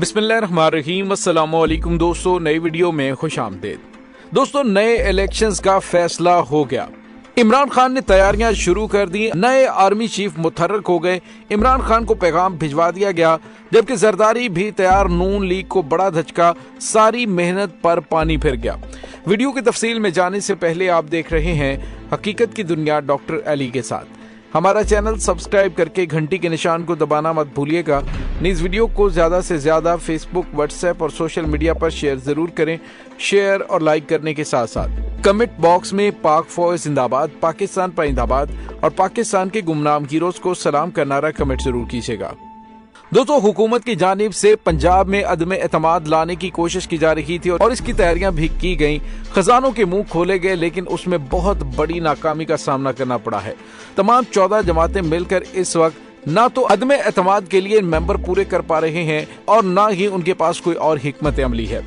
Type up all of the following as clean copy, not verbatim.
बिस्मिल्लाहिर्रहमानिर्रहीम। अस्सलामुअलैकुम दोस्तों, नई वीडियो में खुश आमदीद। दोस्तों, नए इलेक्शंस का फैसला हो गया। इमरान खान ने तैयारियां शुरू कर दी। नए आर्मी चीफ मुतहर्रिक हो गए। इमरान खान को पैगाम भिजवा दिया गया, जबकि जरदारी भी तैयार। नून लीग को बड़ा धचका, सारी मेहनत पर पानी फिर गया। वीडियो की तफसील में जाने से पहले आप देख रहे हैं हकीकत की दुनिया डॉक्टर अली के साथ। हमारा चैनल सब्सक्राइब करके घंटी के निशान को दबाना मत भूलिएगा। इस वीडियो को ज्यादा से ज्यादा फेसबुक, व्हाट्सएप और सोशल मीडिया पर शेयर जरूर करें। शेयर और लाइक करने के साथ साथ कमेंट बॉक्स में पाक फौज जिंदाबाद, पाकिस्तान पाइंदाबाद और पाकिस्तान के गुमनाम हीरोज को सलाम का नारा कमेंट जरूर कीजिएगा। दोस्तों, हुकूमत की जानिब से पंजाब में अदम एतमाद लाने की कोशिश की जा रही थी और इसकी तैयारियां भी की गईं। खजानों के मुंह खोले गए, लेकिन उसमें बहुत बड़ी नाकामी का सामना करना पड़ा है। तमाम 14 जमातें मिलकर इस वक्त ना तो अदम एतमाद के लिए मेंबर पूरे कर पा रहे हैं और ना ही उनके पास कोई और हिकमत अमली है।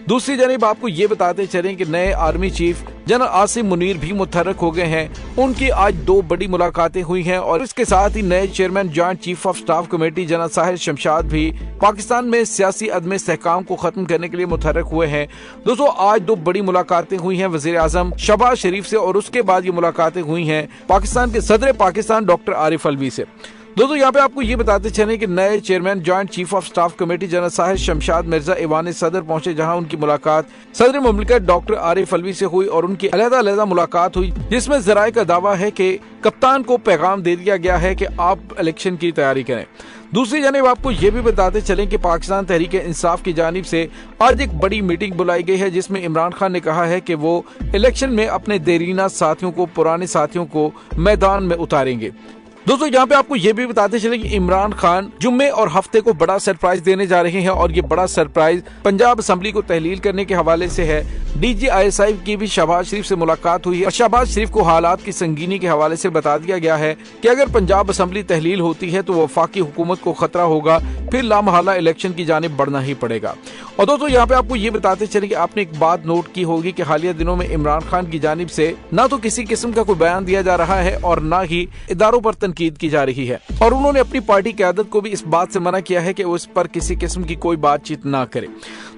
दूसरी जानिब आपको ये बताते चलें कि नए army chief general Asim Munir भी मुतहर्रिक हो गए हैं। उनकी आज 2 बड़ी मुलाकातें हुई हैं और इसके साथ ही नए chairman joint chief of staff committee general Sahir Shamshad भी पाकिस्तान में सियासी अदम इस्तेहकाम को खत्म करने के लिए मुतहर्रिक हुए हैं। दोस्तों, आज 2 बड़ी मुलाकातें हुई हैं वजीर आजम शहबाज शरीफ से, और उसके बाद ये मुलाकातें हुई हैं पाकिस्तान के सदर पाकिस्तान डॉक्टर आरिफ अलवी से। दोस्तों, यहाँ पे आपको ये बताते चलें कि नए chairman joint chief of staff committee general Sahir Shamshad Mirza ईवान सदर पहुंचे, जहां उनकी मुलाकात सदर मुमलिकत डॉक्टर आरिफ अलवी से हुई और उनकी अलग-अलग मुलाकात हुई, जिसमें जराये का दावा है कि कप्तान को पैगाम दे दिया गया है कि आप इलेक्शन की तैयारी करें। दूसरी जानिब आपको ये भी बताते चलें कि पाकिस्तान तहरीक इंसाफ की जानिब से आज एक बड़ी मीटिंग बुलाई गई है, जिसमें इमरान खान ने कहा है कि वो इलेक्शन में अपने देरीना साथियों को, पुराने साथियों को मैदान में उतारेंगे। दोस्तों, यहाँ पे आपको ये भी बताते चले कि इमरान खान जुम्मे और हफ्ते को बड़ा सरप्राइज देने जा रहे हैं और ये बड़ा सरप्राइज पंजाब असेंबली को तहलील करने के हवाले से है। DGISI की भी शहबाज शरीफ से मुलाकात हुई है और शहबाज शरीफ को हालात की संगीनी के हवाले से बता दिया गया है कि अगर पंजाब असेंबली तहलील होती है तो वफाकी हुकूमत को खतरा होगा, फिर लामहला इलेक्शन की जानिब बढ़ना ही पड़ेगा। और दोस्तों, यहाँ पे आपको ये बताते चले कि आपने एक बात नोट की होगी कि हालिया दिनों में इमरान खान की जानिब से ना तो किसी किस्म का कोई बयान दिया जा रहा है और ना ही इदारों पर तनकीद की जा रही है, और उन्होंने अपनी पार्टी क़यादत को भी इस बात से मना किया है कि वो इस पर किसी किस्म की कोई बातचीत ना करे।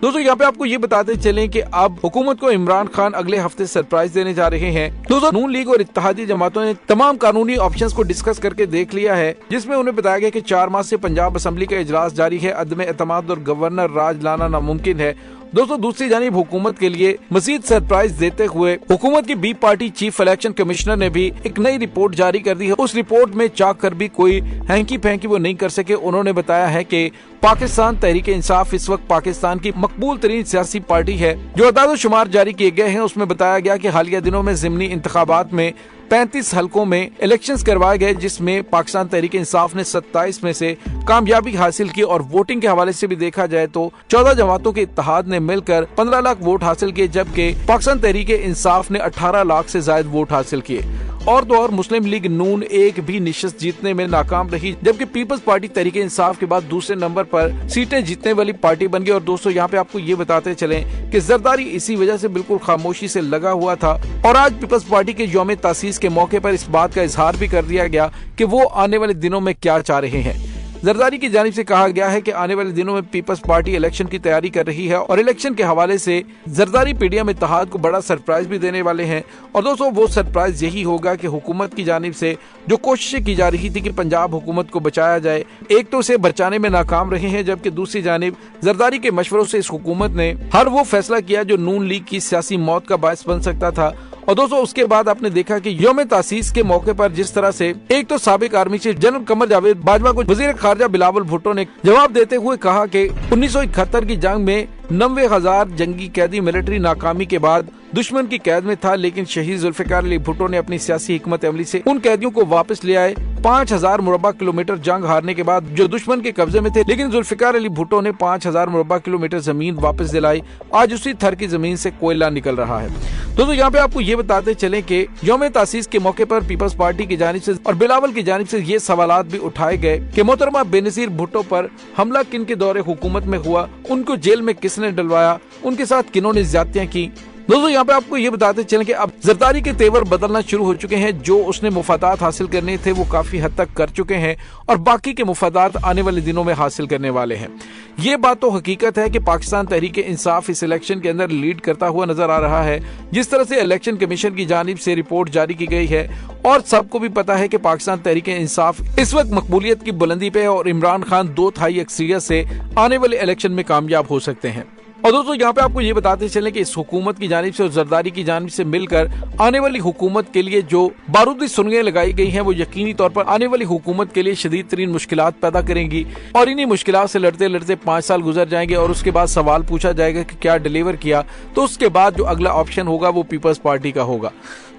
दोस्तों, यहाँ पे आपको ये बताते चलें कि अब हुकूमत को इमरान खान अगले हफ्ते सरप्राइज देने जा रहे हैं। दोस्तों, नून लीग और इत्तेहादी जमातों ने तमाम कानूनी ऑप्शंस को डिस्कस करके देख लिया है, जिसमें उन्हें बताया गया कि 4 माह से पंजाब असेंबली का इजलास जारी है। अदम एतमाद और गवर्नर राज लाना नामुमकिन है। दोस्तों, दूसरी जानिब हुकूमत के लिए मजीद सरप्राइज देते हुए हुकूमत की b party chief election commissioner ने भी एक नई रिपोर्ट जारी कर दी है। उस रिपोर्ट में चाक कर भी कोई हैंकी फैंकी वो नहीं कर सके। उन्होंने बताया है कि पाकिस्तान तहरीक इंसाफ इस वक्त पाकिस्तान की मकबूल तरीन सियासी पार्टी है। जो अदाद शुमार जारी किए गए हैं उसमें बताया गया कि हालिया दिनों में ज़िमनी इंतखाबात में 35 हलकों में इलेक्शंस करवाए गए, जिसमें पाकिस्तान तहरीक इंसाफ ने 27 में से कामयाबी हासिल की। और वोटिंग के हवाले से भी देखा जाए तो 14 जमातों के इत्तेहाद ने मिलकर 15 लाख वोट हासिल किए, जबकि पाकिस्तान तहरीक इंसाफ ने 18 लाख से ज्यादा वोट हासिल किए। और तो और मुस्लिम लीग नून एक भी निशस्त जीतने में नाकाम रही, जबकि पीपल्स पार्टी तहरीक इंसाफ के बाद दूसरे नंबर पर सीटें जीतने वाली पार्टी बन गई। और दोस्तों, यहाँ पे आपको ये बताते चलें कि जरदारी इसी वजह से बिल्कुल खामोशी से लगा हुआ था और आज पीपल्स पार्टी के यौम तासीस के मौके पर इस बात का इजहार भी कर दिया गया कि वो आने वाले दिनों में क्या चाह रहे हैं। जरदारी की जानिब से कहा गया है कि आने वाले दिनों में पीपल्स पार्टी इलेक्शन की तैयारी कर रही है और इलेक्शन के हवाले से जरदारी PDM इत्तेहाद को बड़ा सरप्राइज भी देने वाले हैं। और दोस्तों, वो सरप्राइज यही होगा कि हुकूमत की जानिब से जो कोशिशें की जा रही थी कि पंजाब हुकूमत को बचाया जाए, एक तो उसे बचाने में नाकाम रहे हैं, जबकि दूसरी जानिब जरदारी के मशवरों से इस हुकूमत ने हर वो फैसला किया जो नून लीग की सियासी मौत का बायस बन सकता था। और दोस्तों, उसके बाद आपने देखा कि यौम तासीस के मौके पर जिस तरह से एक तो साबिक army chief general Qamar Javed Bajwa को वजीर खारजा बिलावल भुट्टो ने जवाब देते हुए कहा कि 1971 की जंग में 90,000 जंगी कैदी मिलिट्री नाकामी के बाद दुश्मन की कैद में था, लेकिन शहीद जुल्फिकार अली भुट्टो ने अपनी सियासी हिकमत अमली से उन कैदियों को वापस ले आए। 5000 मुरब्बा किलोमीटर जंग हारने के बाद जो दुश्मन के कब्जे में थे, लेकिन जुल्फिकार अली भुट्टो ने 5000 मुरब्बा किलोमीटर जमीन वापस दिलाई। आज उसी थर की जमीन से कोयला निकल रहा है। दोस्तों, यहाँ पे आपको ये बताते चले कि यौम तासीस के मौके पर पीपल्स पार्टी की जानिब से और बिलावल की जानिब से ये सवालात भी उठाए गए कि मोहतरमा बेनजीर भुट्टो पर हमला किन के दौरे हुकूमत में हुआ, उनको जेल में किसने डलवाया, उनके साथ किन्होंने ज्यादतियां की। दोस्तों यहाँ पे आपको ये बताते चलें कि अब जरदारी के तेवर बदलना शुरू हो चुके हैं। जो उसने मुफादात हासिल करने थे वो काफी हद तक कर चुके हैं और बाकी के मुफादात आने वाले दिनों में हासिल करने वाले हैं। ये बात तो हकीकत है कि पाकिस्तान तहरीक इंसाफ इस इलेक्शन के अंदर लीड करता हुआ नजर आ रहा है। जिस तरह से इलेक्शन कमीशन की जानिब से रिपोर्ट जारी की गई है और सबको भी पता है कि पाकिस्तान तहरीक इंसाफ इस वक्त मकबूलियत की बुलंदी पे है और इमरान खान 2/3 अक्सरियत से आने वाले इलेक्शन में कामयाब हो सकते हैं। और दोस्तों यहाँ पे आपको ये बताते चलें कि इस हुकूमत की जानिब से और जरदारी की जानिब से मिलकर आने वाली हुकूमत के लिए जो बारूदी सुरंगें लगाई गई हैं वो यकीनी तौर पर आने वाली हुकूमत के लिए शदीद तरीन मुश्किलात पैदा करेंगी और इन्हीं मुश्किलात से लड़ते लड़ते 5 साल गुजर जाएंगे और उसके बाद सवाल पूछा जाएगा कि क्या डिलीवर किया, तो उसके बाद जो अगला ऑप्शन होगा वो पीपल्स पार्टी का होगा।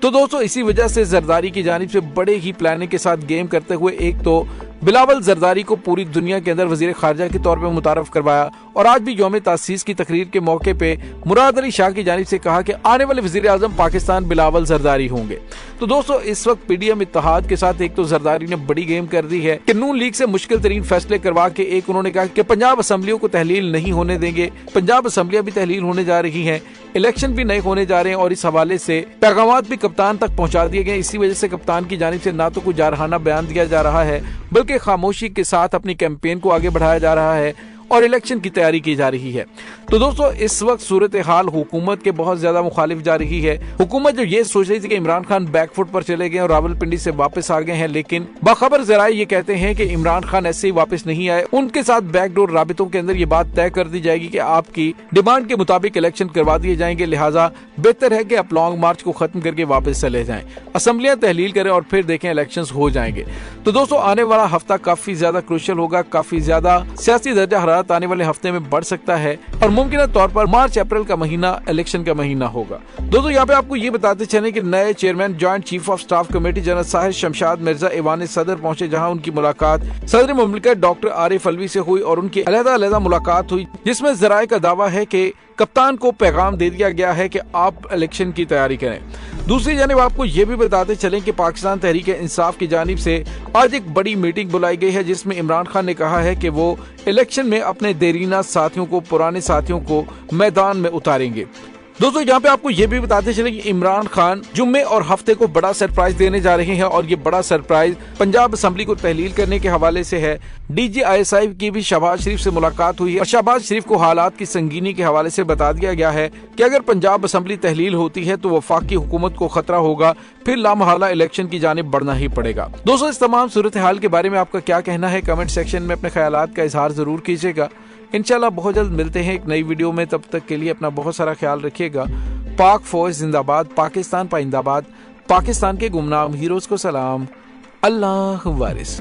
तो दोस्तों इसी वजह से जरदारी की जानिब से बड़े ही प्लानिंग के साथ गेम करते हुए एक तो बिलावल जरदारी को पूरी दुनिया के अंदर वजीर खारजा के तौर पर मुतारफ करवाया और आज भी यौम तासीस की तकरीर के मौके पे मुराद अली शाह की जानिब से कहा कि आने वाले वजीर आजम पाकिस्तान बिलावल जरदारी होंगे। तो दोस्तों इस वक्त पीडीएम इत्तेहाद के साथ एक तो जरदारी ने बड़ी गेम कर दी है कि नून लीग से मुश्किल तरीन फैसले करवा के एक उन्होंने कहा कि पंजाब असम्बलियों को तहलील नहीं होने देंगे, पंजाब असम्बलियां भी तहलील होने जा रही हैं, इलेक्शन भी नए होने जा रहे हैं और इस हवाले से पैगामात भी कप्तान तक पहुंचा दिए गए। इसी वजह से कप्तान की जानिब से ना तो कोई जारहाना बयान दिया जा रहा है बल्कि खामोशी के साथ अपनी कैंपेन को आगे बढ़ाया जा रहा है और इलेक्शन की तैयारी की जा रही है। तो दोस्तों इस वक्त सूरत हाल हुकूमत के बहुत ज्यादा मुखालिफ जा रही है। हुकूमत जो ये सोच रही थी कि इमरान खान बैकफुट पर चले गए और रावलपिंडी से वापस आ गए हैं, लेकिन बाखबर जराए ये कहते हैं कि इमरान खान ऐसे ही वापस नहीं आए। उनके साथ बैकडोर राबितों के अंदर ये बात तय कर दी जाएगी कि आपकी डिमांड के मुताबिक इलेक्शन करवा दिए जाएंगे, लिहाजा बेहतर है कि आप लॉन्ग मार्च को खत्म करके वापस चले जाएं, असम्बलियां तहलील करें और फिर देखें इलेक्शन हो जाएंगे। तो दोस्तों आने वाला हफ्ता काफी ज्यादा क्रूशियल होगा, काफी ज्यादा सियासी दर्जा हरारत आने वाले हफ्ते में बढ़ सकता है और मुमकिन तौर पर मार्च अप्रैल का महीना इलेक्शन का महीना होगा। दोस्तों यहाँ पे आपको ये बताते चलें कि नए chairman joint chief of staff committee general Sahir Shamshad Mirza ईवान सदर पहुंचे, जहां उनकी मुलाकात सदर मुमलिकत डॉक्टर आरिफ अलवी से हुई और उनकी अलग-अलग मुलाकात हुई, जिसमें जराए का दावा है कि कप्तान को पैगाम दे दिया गया है कि आप इलेक्शन की तैयारी करें। दूसरी जानिब आपको ये भी बताते चलें कि पाकिस्तान तहरीक इंसाफ की जानिब से आज एक बड़ी मीटिंग बुलाई गई है, जिसमें इमरान खान ने कहा है कि वो इलेक्शन में अपने देरीना साथियों को, पुराने साथियों को मैदान में उतारेंगे। दोस्तों यहाँ पे आपको ये भी बताते चले कि इमरान खान जुम्मे और हफ्ते को बड़ा सरप्राइज देने जा रहे हैं और ये बड़ा सरप्राइज पंजाब असम्बली को तहलील करने के हवाले से है। DGISI की भी शहबाज शरीफ से मुलाकात हुई है और शहबाज शरीफ को हालात की संगीनी के हवाले से बता दिया गया है कि अगर पंजाब असम्बली तहलील होती है तो वफाकी हुकूमत को खतरा होगा, फिर लामहला इलेक्शन की जानिब बढ़ना ही पड़ेगा। दोस्तों इस तमाम सूरत हाल के बारे में आपका क्या कहना है, कमेंट सेक्शन में अपने ख्यालात का इजहार जरूर कीजिएगा। इंशाल्लाह बहुत जल्द मिलते हैं एक नई वीडियो में, तब तक के लिए अपना बहुत सारा ख्याल रखिएगा। पाक फौज जिंदाबाद, पाकिस्तान पाइंदाबाद, पाकिस्तान के गुमनाम हीरोज को सलाम, अल्लाह वारिस।